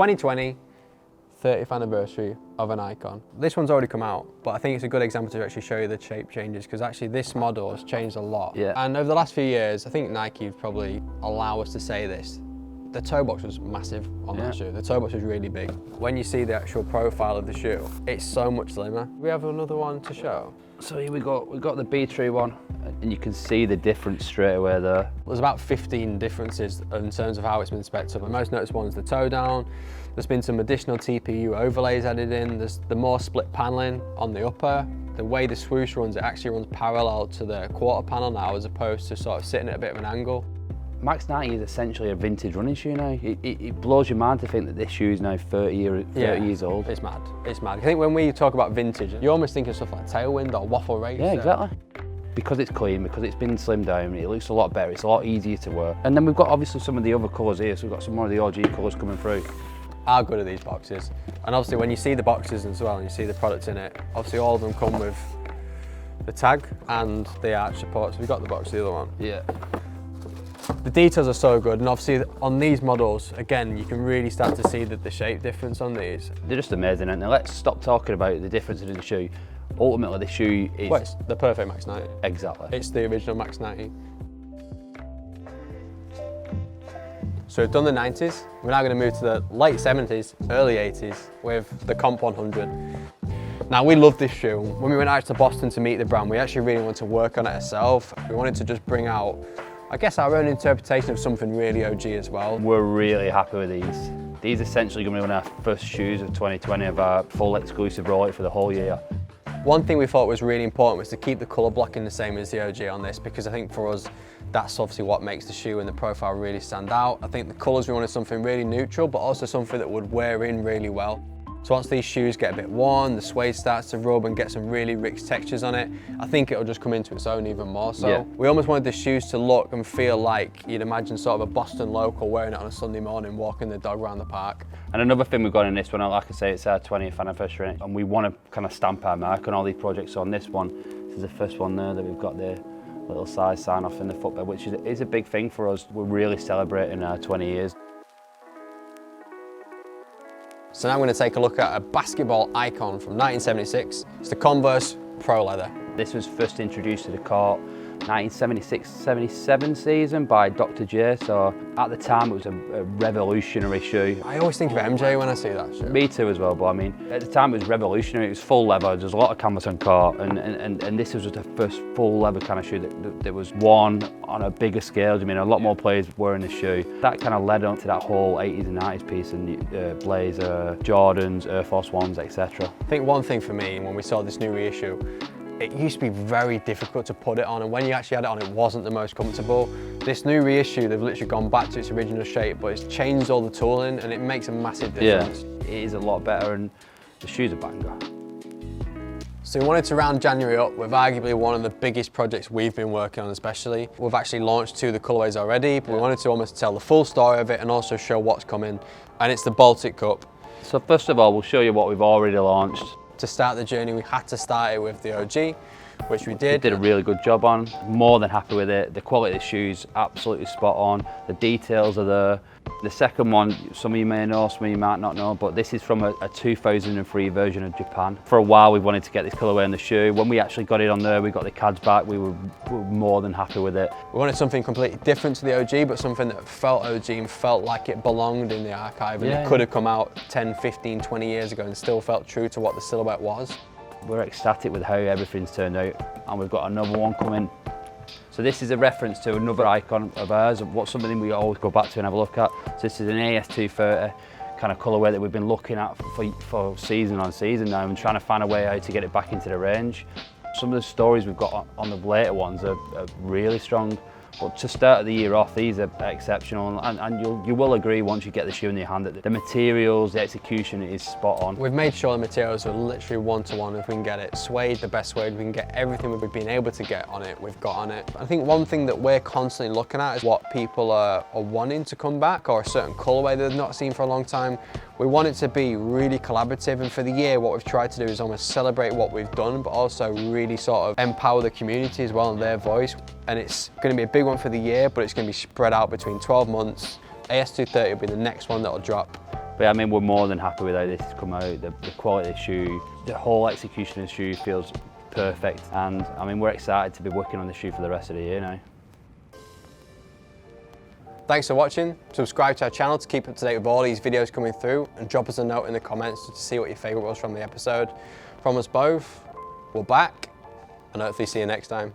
2020, 30th anniversary of an icon. This one's already come out, but I think it's a good example to actually show you the shape changes, because actually this model has changed a lot. Yeah. And over the last few years, I think Nike would probably allow us to say this. The toe box was massive on that shoe. The toe box was really big. When you see the actual profile of the shoe, it's so much slimmer. We have another one to show. So here we got the B3 one, and you can see the difference straight away there. There's about 15 differences in terms of how it's been spec'd up. The most noticeable one's the toe down. There's been some additional TPU overlays added in. There's the more split paneling on the upper. The way the swoosh runs, it actually runs parallel to the quarter panel now, as opposed to sort of sitting at a bit of an angle. Max 90 is essentially a vintage running shoe now. It blows your mind to think that this shoe is now 30 years old. It's mad, it's mad. I think when we talk about vintage, you almost think of stuff like Tailwind or Waffle Race. Yeah, exactly. Because it's clean, because it's been slimmed down, it looks a lot better, it's a lot easier to wear. And then we've got obviously some of the other colours here, so we've got some more of the OG colours coming through. How good are these boxes? And obviously when you see the boxes as well and you see the products in it, obviously all of them come with the tag and the arch support. So we've got the box, the other one. Yeah. The details are so good, and obviously on these models, again, you can really start to see the shape difference on these. They're just amazing, aren't they? Let's stop talking about the differences in the shoe. Ultimately, the shoe is... Well, it's the perfect Max 90. Exactly. It's the original Max 90. So we've done the 90s, we're now going to move to the late 70s, early 80s with the Comp 100. Now we love this shoe. When we went out to Boston to meet the brand, we actually really wanted to work on it ourselves. We wanted to just bring out, I guess, our own interpretation of something really OG as well. We're really happy with these. These are essentially going to be one of our first shoes of 2020 of our full exclusive rollout for the whole year. One thing we thought was really important was to keep the colour blocking the same as the OG on this, because I think for us, that's obviously what makes the shoe and the profile really stand out. I think the colours, we wanted something really neutral, but also something that would wear in really well. So once these shoes get a bit worn, the suede starts to rub and get some really rich textures on it, I think it'll just come into its own even more so. Yeah. We almost wanted the shoes to look and feel like you'd imagine sort of a Boston local wearing it on a Sunday morning, walking the dog around the park. And another thing we've got in this one, like I say, it's our 20th anniversary, and we want to kind of stamp our mark on all these projects. So on this one, this is the first one there that we've got the little size sign off in the footbed, which is a big thing for us. We're really celebrating our 20 years. So now I'm going to take a look at a basketball icon from 1976. It's the Converse Pro Leather. This was first introduced to the court 1976-77 season by Dr. J, so at the time it was a revolutionary shoe. I always think of MJ when I see that shoe. Me too as well, but I mean, at the time it was revolutionary. It was full leather, there's a lot of canvas on court, and this was the first full leather kind of shoe that was worn on a bigger scale. I mean, a lot more players wearing this shoe. That kind of led on to that whole 80s and 90s piece, and Blazer, Jordans, Air Force Ones, etc. I think one thing for me, when we saw this new reissue, it used to be very difficult to put it on, and when you actually had it on, it wasn't the most comfortable. This new reissue, they've literally gone back to its original shape, but it's changed all the tooling, and it makes a massive difference. Yeah, it is a lot better, and the shoe's a banger. So we wanted to round January up with arguably one of the biggest projects we've been working on especially. We've actually launched 2 of the colourways already, but we wanted to almost tell the full story of it and also show what's coming, and it's the Baltic Cup. So first of all, we'll show you what we've already launched. To start the journey, we had to start it with the OG, which we did. We did a really good job on. More than happy with it. The quality of the shoes, absolutely spot on. The details are there. The second one, some of you may know, some of you might not know, but this is from a 2003 version of Japan. For a while, we wanted to get this colourway on the shoe. When we actually got it on there, we got the CADs back, we were more than happy with it. We wanted something completely different to the OG, but something that felt OG and felt like it belonged in the archive, and it could have come out 10, 15, 20 years ago and still felt true to what the silhouette was. We're ecstatic with how everything's turned out, and we've got another one coming. So this is a reference to another icon of ours, and what's something we always go back to and have a look at. So this is an AS230 kind of colourway that we've been looking at for season on season now, and trying to find a way out to get it back into the range. Some of the stories we've got on the later ones are really strong. But to start the year off, these are exceptional, and you will agree once you get the shoe in your hand that the materials, the execution is spot on. We've made sure the materials are literally one-to-one if we can get it. Suede, the best suede, we can get everything we've been able to get on it, we've got on it. I think one thing that we're constantly looking at is what people are wanting to come back, or a certain colourway that they've not seen for a long time. We want it to be really collaborative, and for the year what we've tried to do is almost celebrate what we've done, but also really sort of empower the community as well and their voice. And it's going to be a big one for the year, but it's going to be spread out between 12 months. AS230 will be the next one that'll drop But yeah, I mean, we're more than happy with how this has come out. The quality of the shoe, the whole execution of the shoe feels perfect. And I mean, we're excited to be working on the shoe for the rest of the year now. Thanks for watching. Subscribe to our channel to keep up to date with all these videos coming through, and drop us a note in the comments to see what your favourite was from the episode. From us both, we're back, and hopefully see you next time.